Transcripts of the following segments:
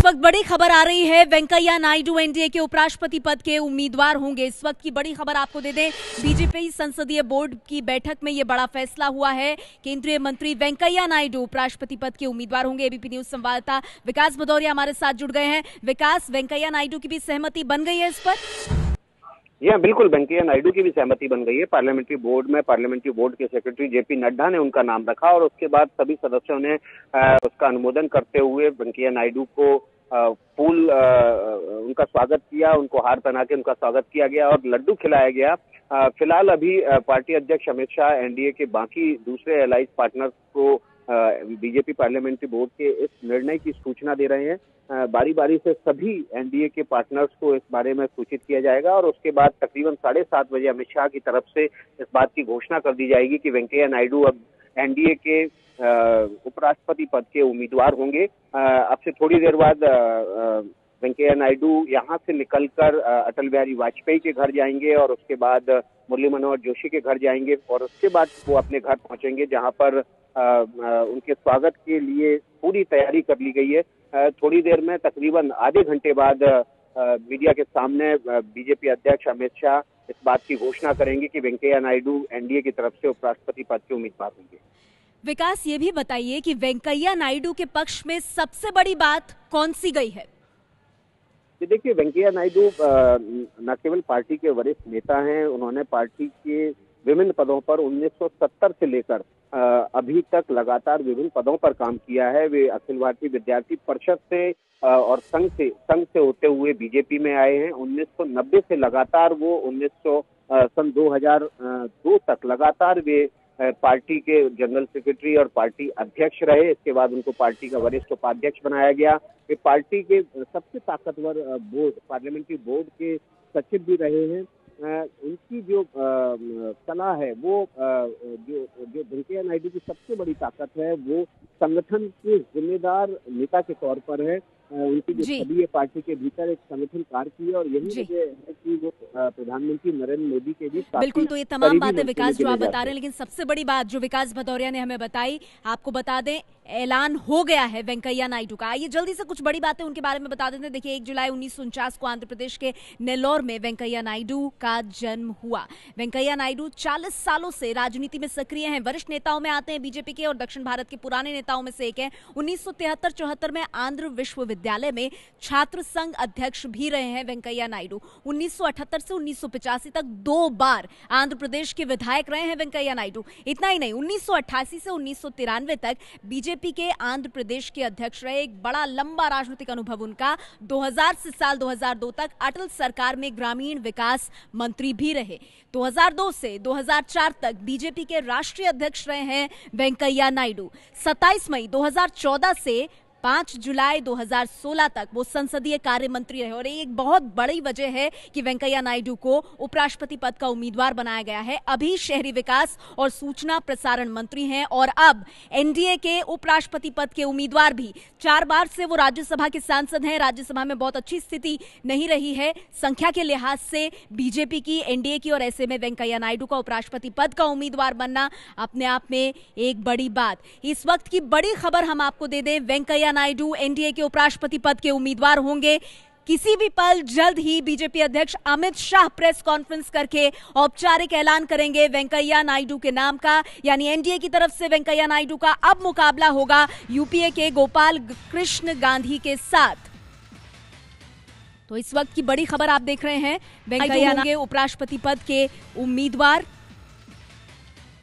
वक्त बड़ी खबर आ रही है, वेंकैया नायडू एनडीए के उपराष्ट्रपति पद के उम्मीदवार होंगे। इस वक्त की बड़ी खबर आपको दे दें, बीजेपी संसदीय बोर्ड की बैठक में ये बड़ा फैसला हुआ है। केंद्रीय मंत्री वेंकैया नायडू उपराष्ट्रपति पद के उम्मीदवार होंगे। एबीपी न्यूज संवाददाता विकास भदौरिया हमारे साथ जुड़ गए हैं। विकास, वेंकैया नायडू की भी सहमति बन गई है इस पर? जी हाँ, बिल्कुल, वेंकैया नायडू की भी सहमति बन गई है। पार्लियामेंट्री बोर्ड के सेक्रेटरी जेपी नड्डा ने उनका नाम रखा और उसके बाद सभी सदस्यों ने उसका अनुमोदन करते हुए वेंकैया नायडू को फूल उनका स्वागत किया, उनको हार पहना के उनका स्वागत किया गया और लड्डू खिलाया गया। फिलहाल अभी पार्टी अध्यक्ष अमित शाह एनडीए के बाकी दूसरे एलाइज पार्टनर्स को बीजेपी पार्लियामेंट्री बोर्ड के इस निर्णय की सूचना दे रहे हैं। बारी बारी से सभी एनडीए के पार्टनर्स को इस बारे में सूचित किया जाएगा और उसके बाद तकरीबन 7:30 बजे अमित शाह की तरफ से इस बात की घोषणा कर दी जाएगी कि वेंकैया नायडू अब एनडीए के उपराष्ट्रपति पद के उम्मीदवार होंगे। अब से थोड़ी देर बाद वेंकैया नायडू यहाँ से निकलकर अटल बिहारी वाजपेयी के घर जाएंगे और उसके बाद मुरली मनोहर जोशी के घर जाएंगे और उसके बाद वो अपने घर पहुंचेंगे, जहां पर उनके स्वागत के लिए पूरी तैयारी कर ली गई है। थोड़ी देर में तकरीबन आधे घंटे बाद मीडिया के सामने बीजेपी अध्यक्ष अमित शाह इस बात की घोषणा करेंगे कि वेंकैया नायडू एनडीए की तरफ से उपराष्ट्रपति पद के उम्मीदवार होंगे। विकास, ये भी बताइए कि वेंकैया नायडू के पक्ष में सबसे बड़ी बात कौन सी गई है? देखिए, वेंकैया नायडू न केवल पार्टी के वरिष्ठ नेता हैं, उन्होंने पार्टी के विभिन्न पदों पर 1970 से लेकर अभी तक लगातार विभिन्न पदों पर काम किया है। वे अखिल भारतीय विद्यार्थी परिषद से और संघ से होते हुए बीजेपी में आए हैं। 1990 से लगातार वो सन 2002 तक लगातार वे पार्टी के जनरल सेक्रेटरी और पार्टी अध्यक्ष रहे। इसके बाद उनको पार्टी का वरिष्ठ उपाध्यक्ष बनाया गया। वे पार्टी के सबसे ताकतवर पार्लियामेंट्री बोर्ड के सचिव भी रहे हैं। उनकी जो कला है वो जो वेंकैया नायडू की सबसे बड़ी ताकत है वो संगठन के जिम्मेदार नेता के तौर पर है। उनकी जो छवि है पार्टी के भीतर एक संगठन कार्य की है और यही वजह है कि वो प्रधानमंत्री नरेंद्र मोदी के भी बिल्कुल। तो ये तमाम बातें विकास जो आप बता रहे हैं, लेकिन सबसे बड़ी बात जो विकास भदौरिया ने हमें बताई, आपको बता दें ऐलान हो गया है वेंकैया नायडू का। आइए जल्दी से कुछ बड़ी बातें उनके बारे में बता देते हैं। देखिए, 1 जुलाई 1949 को आंध्र प्रदेश के नेल्लोर में वेंकैया नायडू का जन्म हुआ। वेंकैया नायडू 40 सालों से राजनीति में सक्रिय हैं, वरिष्ठ नेताओं में आते हैं बीजेपी के और दक्षिण भारत के पुराने नेताओं में से एक हैं। 1973-74 में आंध्र विश्वविद्यालय में छात्र संघ अध्यक्ष भी रहे हैं वेंकैया नायडू। 1978 से 1985 तक 2 बार आंध्र प्रदेश के विधायक रहे हैं वेंकैया नायडू। इतना ही नहीं, 1988 से 1993 तक बीजेपी के आंध्र प्रदेश के अध्यक्ष रहे। एक बड़ा लंबा राजनीतिक अनुभव उनका। 2000 से साल 2002 तक अटल सरकार में ग्रामीण विकास मंत्री भी रहे। 2002 से 2004 तक बीजेपी के राष्ट्रीय अध्यक्ष रहे हैं वेंकैया नायडू। 27 मई 2014 से 5 जुलाई 2016 तक वो संसदीय कार्य मंत्री रहे और एक बहुत बड़ी वजह है कि वेंकैया नायडू को उपराष्ट्रपति पद का उम्मीदवार बनाया गया है। अभी शहरी विकास और सूचना प्रसारण मंत्री हैं और अब एनडीए के उपराष्ट्रपति पद के उम्मीदवार भी। 4 बार से वो राज्यसभा के सांसद हैं। राज्यसभा में बहुत अच्छी स्थिति नहीं रही है संख्या के लिहाज से बीजेपी की, एनडीए की, और ऐसे में वेंकैया नायडू का उपराष्ट्रपति पद का उम्मीदवार बनना अपने आप में एक बड़ी बात। इस वक्त की बड़ी खबर हम आपको दे दें, वेंकैया नायडू एनडीए के उपराष्ट्रपति पद के उम्मीदवार होंगे। किसी भी पल जल्द ही बीजेपी अध्यक्ष अमित शाह प्रेस कॉन्फ्रेंस करके औपचारिक ऐलान करेंगे वेंकैया नायडू के नाम का। यानी एनडीए की तरफ से वेंकैया नायडू का अब मुकाबला होगा यूपीए के गोपाल कृष्ण गांधी के साथ। तो इस वक्त की बड़ी खबर आप देख रहे हैं, वेंकैया नायडू के उपराष्ट्रपति पद के उम्मीदवार।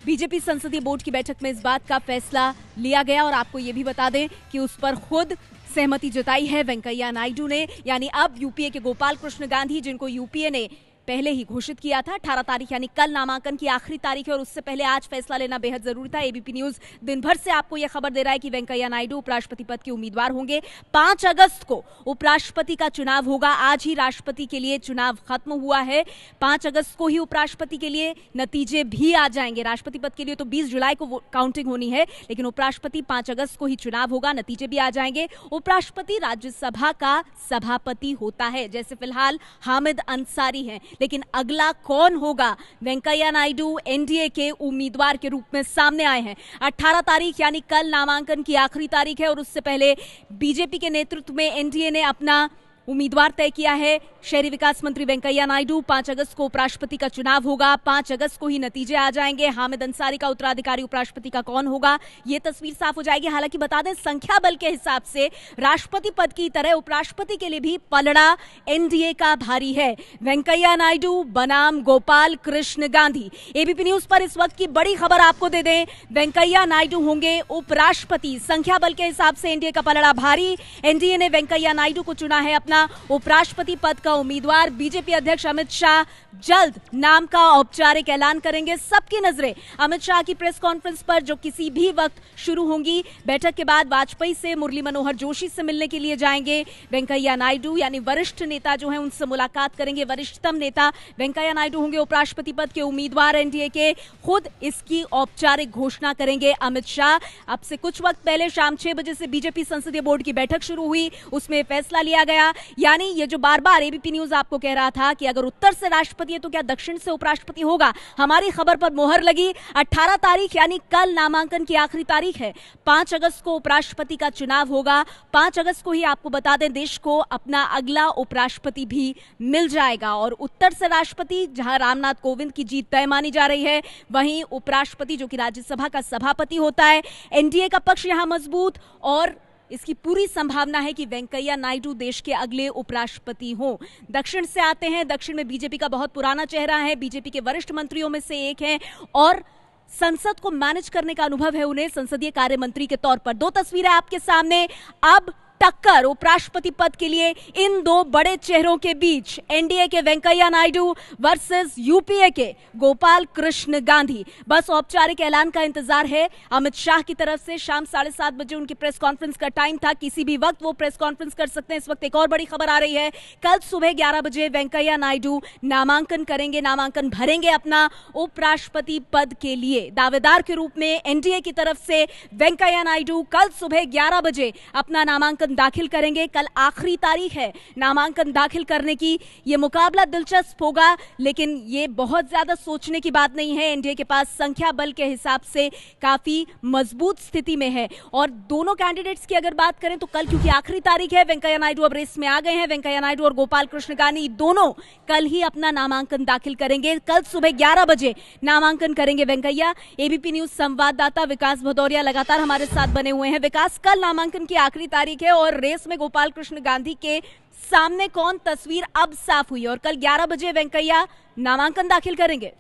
बीजेपी संसदीय बोर्ड की बैठक में इस बात का फैसला लिया गया और आपको ये भी बता दें कि उस पर खुद सहमति जताई है वेंकैया नायडू ने। यानी अब यूपीए के गोपाल कृष्ण गांधी, जिनको यूपीए ने पहले ही घोषित किया था, 18 तारीख यानी कल नामांकन की आखिरी तारीख है और उससे पहले आज फैसला लेना बेहद जरूरी था। एबीपी न्यूज दिन भर से आपको यह खबर दे रहा है कि वेंकैया नायडू उपराष्ट्रपति पद के उम्मीदवार होंगे। 5 अगस्त को उपराष्ट्रपति का चुनाव होगा। आज ही राष्ट्रपति के लिए चुनाव खत्म हुआ है। 5 अगस्त को ही उपराष्ट्रपति के लिए नतीजे भी आ जाएंगे। राष्ट्रपति पद के लिए तो 20 जुलाई को काउंटिंग होनी है, लेकिन उपराष्ट्रपति 5 अगस्त को ही चुनाव होगा, नतीजे भी आ जाएंगे। उपराष्ट्रपति राज्यसभा का सभापति होता है, जैसे फिलहाल हामिद अंसारी हैं, लेकिन अगला कौन होगा? वेंकैया नायडू एनडीए के उम्मीदवार के रूप में सामने आए हैं। 18 तारीख यानी कल नामांकन की आखिरी तारीख है और उससे पहले बीजेपी के नेतृत्व में एनडीए ने अपना उम्मीदवार तय किया है। शहरी विकास मंत्री वेंकैया नायडू, 5 अगस्त को उपराष्ट्रपति का चुनाव होगा। 5 अगस्त को ही नतीजे आ जाएंगे। हामिद अंसारी का उत्तराधिकारी उपराष्ट्रपति का कौन होगा, ये तस्वीर साफ हो जाएगी। हालांकि बता दें, संख्या बल के हिसाब से राष्ट्रपति पद की तरह उपराष्ट्रपति के लिए भी पलड़ा एनडीए का भारी है। वेंकैया नायडू बनाम गोपाल कृष्ण गांधी। एबीपी न्यूज पर इस वक्त की बड़ी खबर आपको दे दें, वेंकैया नायडू होंगे उपराष्ट्रपति। संख्या बल के हिसाब से एनडीए का पलड़ा भारी। एनडीए ने वेंकैया नायडू को चुना है अपना उपराष्ट्रपति पद का उम्मीदवार। बीजेपी अध्यक्ष अमित शाह जल्द नाम का औपचारिक ऐलान करेंगे। सबकी नजरें अमित शाह की प्रेस कॉन्फ्रेंस पर, जो किसी भी वक्त शुरू होंगी। बैठक के बाद वाजपेयी से मुरली मनोहर जोशी से मिलने के लिए जाएंगे वेंकैया नायडू, यानी वरिष्ठ नेता जो हैं उनसे मुलाकात करेंगे। वरिष्ठतम नेता वेंकैया नायडू होंगे उपराष्ट्रपति पद के उम्मीदवार एनडीए के। खुद इसकी औपचारिक घोषणा करेंगे अमित शाह। अब से कुछ वक्त पहले शाम 6 बजे से बीजेपी संसदीय बोर्ड की बैठक शुरू हुई, उसमें फैसला लिया गया। यानी ये जो बार बार एबीपी न्यूज आपको कह रहा था कि अगर उत्तर से राष्ट्रपति है तो क्या दक्षिण से उपराष्ट्रपति होगा, हमारी खबर पर मोहर लगी। 18 तारीख यानी कल नामांकन की आखिरी तारीख है। 5 अगस्त को उपराष्ट्रपति का चुनाव होगा। 5 अगस्त को ही आपको बता दें, देश को अपना अगला उपराष्ट्रपति भी मिल जाएगा। और उत्तर से राष्ट्रपति जहां रामनाथ कोविंद की जीत तय मानी जा रही है, वहीं उपराष्ट्रपति जो कि राज्यसभा का सभापति होता है। एनडीए का पक्ष यहां मजबूत और इसकी पूरी संभावना है कि वेंकैया नायडू देश के अगले उपराष्ट्रपति हों। दक्षिण से आते हैं। दक्षिण में बीजेपी का बहुत पुराना चेहरा है, बीजेपी के वरिष्ठ मंत्रियों में से एक हैं और संसद को मैनेज करने का अनुभव है उन्हें संसदीय कार्य मंत्री के तौर पर। 2 तस्वीरें आपके सामने। अब टक्कर उपराष्ट्रपति पद के लिए इन 2 बड़े चेहरों के बीच, एनडीए के वेंकैया नायडू वर्सेस यूपीए के गोपाल कृष्ण गांधी। बस औपचारिक ऐलान का इंतजार है अमित शाह की तरफ से। शाम 7:30 बजे उनकी प्रेस कॉन्फ्रेंस का टाइम था, किसी भी वक्त वो प्रेस कॉन्फ्रेंस कर सकते हैं। इस वक्त एक और बड़ी खबर आ रही है, कल सुबह 11 बजे वेंकैया नायडू नामांकन करेंगे, नामांकन भरेंगे अपना उपराष्ट्रपति पद के लिए। दावेदार के रूप में एनडीए की तरफ से वेंकैया नायडू कल सुबह 11 बजे अपना नामांकन दाखिल करेंगे। कल आखिरी तारीख है नामांकन दाखिल करने की। ये मुकाबला दिलचस्प होगा, लेकिन ये बहुत ज्यादा सोचने की बात नहीं है। एनडीए के पास संख्या बल के हिसाब से काफी मजबूत स्थिति में है। और दोनों कैंडिडेट्स की अगर बात करें तो कल क्योंकि आखिरी तारीख है, वेंकैया नायडू अब रेस में आ गए हैं। वेंकैया नायडू और गोपाल कृष्ण गांधी दोनों कल ही अपना नामांकन दाखिल करेंगे। कल सुबह 11 बजे नामांकन करेंगे वेंकैया। एबीपी न्यूज संवाददाता विकास भदौरिया लगातार हमारे साथ बने हुए हैं। विकास, कल नामांकन की आखिरी तारीख है और रेस में गोपाल कृष्ण गांधी के सामने कौन, तस्वीर अब साफ हुई और कल 11 बजे वेंकैया नामांकन दाखिल करेंगे।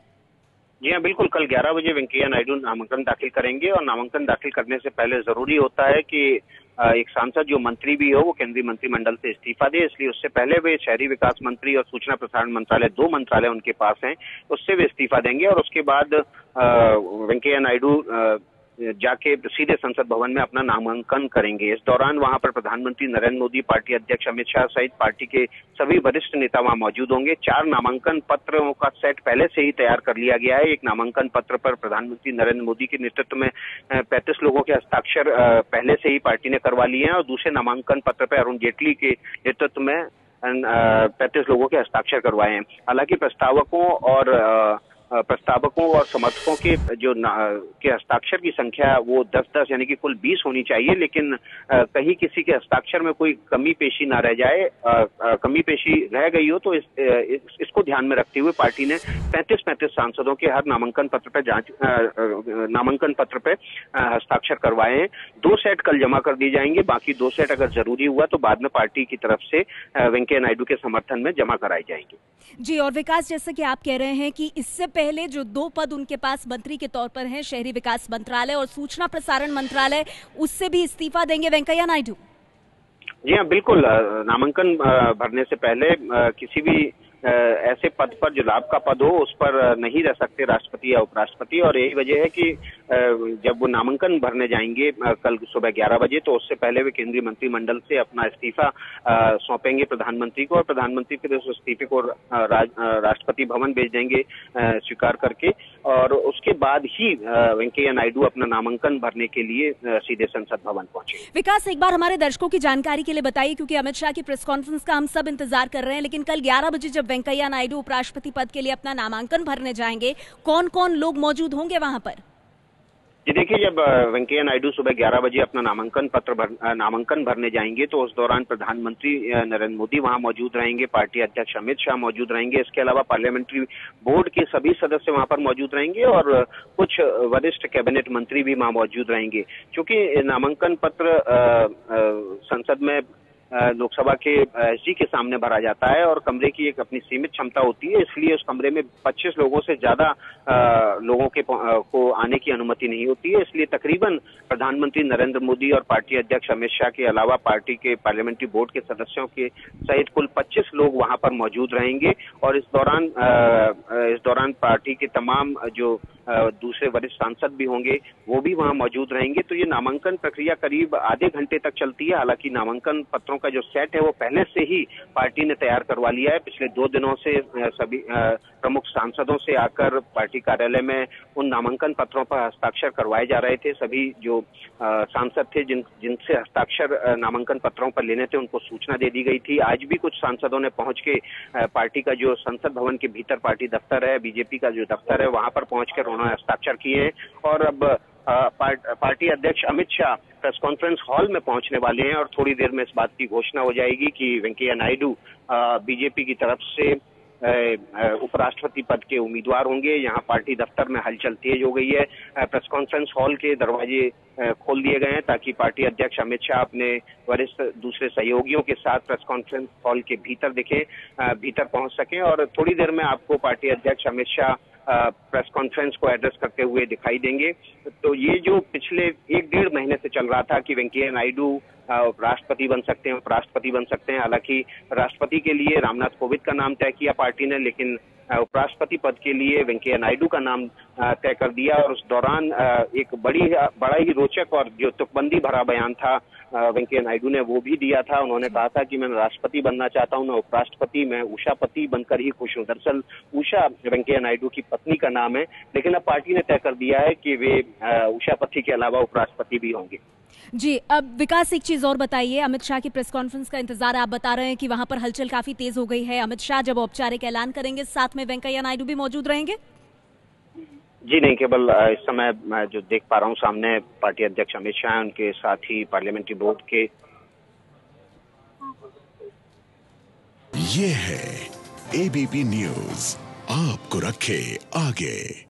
जी हाँ, बिल्कुल। कल 11 बजे वेंकैया नायडू नामांकन दाखिल करेंगे और नामांकन दाखिल करने से पहले जरूरी होता है कि एक सांसद जो मंत्री भी हो वो केंद्रीय मंत्रिमंडल से इस्तीफा दे। इसलिए उससे पहले वे शहरी विकास मंत्री और सूचना प्रसारण मंत्रालय, 2 मंत्रालय उनके पास हैं, उससे वे इस्तीफा देंगे और उसके बाद वेंकैया नायडू जाके सीधे संसद भवन में अपना नामांकन करेंगे। इस दौरान वहां पर प्रधानमंत्री नरेंद्र मोदी, पार्टी अध्यक्ष अमित शाह सहित पार्टी के सभी वरिष्ठ नेता वहां मौजूद होंगे। 4 नामांकन पत्रों का सेट पहले से ही तैयार कर लिया गया है। एक नामांकन पत्र पर प्रधानमंत्री नरेंद्र मोदी के नेतृत्व में 35 लोगों के हस्ताक्षर पहले से ही पार्टी ने करवा लिए हैं और दूसरे नामांकन पत्र पर अरुण जेटली के नेतृत्व में 35 लोगों के हस्ताक्षर करवाए हैं। हालांकि प्रस्तावकों और समर्थकों के के हस्ताक्षर की संख्या वो 10-10 यानी कि कुल 20 होनी चाहिए, लेकिन कहीं किसी के हस्ताक्षर में कोई कमी पेशी ना रह जाए। कमी पेशी रह गई हो तो इसको ध्यान में रखते हुए पार्टी ने 35-35 सांसदों के हर नामांकन पत्र पे हस्ताक्षर करवाए हैं। 2 सेट कल जमा कर दिए जाएंगे, बाकी 2 सेट अगर जरूरी हुआ तो बाद में पार्टी की तरफ से वेंकैया नायडू के समर्थन में जमा कराई जाएंगी। जी, और विकास, जैसा कि आप कह रहे हैं कि इससे पहले जो 2 पद उनके पास मंत्री के तौर पर हैं, शहरी विकास मंत्रालय और सूचना प्रसारण मंत्रालय, उससे भी इस्तीफा देंगे वेंकैया नायडू। जी हाँ, बिल्कुल। नामांकन भरने से पहले किसी भी ऐसे पद पर जो लाभ का पद हो उस पर नहीं रह सकते राष्ट्रपति या उपराष्ट्रपति, और यही वजह है कि जब वो नामांकन भरने जाएंगे कल सुबह 11 बजे, तो उससे पहले वे केंद्रीय मंत्रिमंडल से अपना इस्तीफा सौंपेंगे प्रधानमंत्री को, और प्रधानमंत्री फिर उस इस्तीफे को राष्ट्रपति भवन भेज देंगे स्वीकार करके, और उसके बाद ही वेंकैया नायडू अपना नामांकन भरने के लिए सीधे संसद भवन पहुंचे। विकास, एक बार हमारे दर्शकों की जानकारी के लिए बताइए, क्योंकि अमित शाह की प्रेस कॉन्फ्रेंस का हम सब इंतजार कर रहे हैं, लेकिन कल 11 बजे जब वेंकैया नायडू उपराष्ट्रपति पद के लिए अपना नामांकन भरने जाएंगे, कौन कौन लोग मौजूद होंगे वहां पर? जी देखिए, जब वेंकैया नायडू सुबह 11 बजे अपना नामांकन भरने जाएंगे, तो उस दौरान प्रधानमंत्री नरेंद्र मोदी वहां मौजूद रहेंगे, पार्टी अध्यक्ष अमित शाह मौजूद रहेंगे, इसके अलावा पार्लियामेंट्री बोर्ड के सभी सदस्य वहां पर मौजूद रहेंगे, और कुछ वरिष्ठ कैबिनेट मंत्री भी वहां मौजूद रहेंगे। क्योंकि नामांकन पत्र संसद में लोकसभा के एसजी के सामने भरा जाता है, और कमरे की एक अपनी सीमित क्षमता होती है, इसलिए उस कमरे में 25 लोगों से ज्यादा लोगों को आने की अनुमति नहीं होती है। इसलिए तकरीबन प्रधानमंत्री नरेंद्र मोदी और पार्टी अध्यक्ष अमित शाह के अलावा पार्टी के पार्लियामेंट्री बोर्ड के सदस्यों के सहित कुल 25 लोग वहां पर मौजूद रहेंगे, और इस दौरान पार्टी के तमाम जो दूसरे वरिष्ठ सांसद भी होंगे वो भी वहां मौजूद रहेंगे। तो ये नामांकन प्रक्रिया करीब आधे घंटे तक चलती है। हालांकि नामांकन पत्रों का जो सेट है वो पहले से ही पार्टी ने तैयार करवा लिया है। पिछले 2 दिनों से सभी प्रमुख सांसदों से आकर पार्टी कार्यालय में उन नामांकन पत्रों पर हस्ताक्षर करवाए जा रहे थे। सभी जो सांसद थे जिनसे हस्ताक्षर नामांकन पत्रों पर लेने थे, उनको सूचना दे दी गई थी। आज भी कुछ सांसदों ने पहुंच के पार्टी का जो संसद भवन के भीतर पार्टी दफ्तर है, बीजेपी का जो दफ्तर है, वहां पर पहुंचकर उन्होंने हस्ताक्षर किए हैं। और अब पार्टी अध्यक्ष Amit Shah press conference hall में पहुंचने वाले हैं, और थोड़ी देर में इस बात की घोषणा हो जाएगी कि वेंकैया नायडू बीजेपी की तरफ से उपराष्ट्रपति पद के उम्मीदवार होंगे। यहाँ पार्टी दफ्तर में हलचल तेज हो गई है। प्रेस कॉन्फ्रेंस हॉल के दरवाजे खोल दिए गए हैं ताकि पार्टी अध्यक्ष अमित शाह अपने वरिष्ठ दूसरे सहयोगियों के साथ प्रेस कॉन्फ्रेंस हॉल के भीतर पहुंच सकें, और थोड़ी देर में आपको पार्टी अध्यक्ष अमित शाह प्रेस कॉन्फ्रेंस को एड्रेस करते हुए दिखाई देंगे। तो ये जो पिछले 1-1.5 महीने से चल रहा था कि वेंकैया नायडू राष्ट्रपति बन सकते हैं, उपराष्ट्रपति बन सकते हैं, हालांकि राष्ट्रपति के लिए रामनाथ कोविंद का नाम तय किया पार्टी ने, लेकिन उपराष्ट्रपति पद के लिए वेंकैया नायडू का नाम तय कर दिया। और उस दौरान एक बड़ा ही रोचक और जो तुकबंदी भरा बयान था वेंकैया नायडू ने वो भी दिया था। उन्होंने कहा था कि मैं राष्ट्रपति बनना चाहता हूं, मैं उपराष्ट्रपति, मैं उषापति बनकर ही खुश हूं। दरअसल उषा वेंकैया नायडू की पत्नी का नाम है, लेकिन अब पार्टी ने तय कर दिया है कि वे उषापति के अलावा उपराष्ट्रपति भी होंगे। जी, अब विकास एक चीज और बताइए, अमित शाह की प्रेस कॉन्फ्रेंस का इंतजार आप बता रहे हैं कि वहां पर हलचल काफी तेज हो गई है। अमित शाह जब औपचारिक ऐलान करेंगे, साथ में वेंकैया नायडू भी मौजूद रहेंगे? जी नहीं, केवल इस समय मैं जो देख पा रहा हूँ सामने पार्टी अध्यक्ष अमित शाह, उनके साथ ही पार्लियामेंट्री बोर्ड के। ये है एबीपी न्यूज, आपको रखे आगे।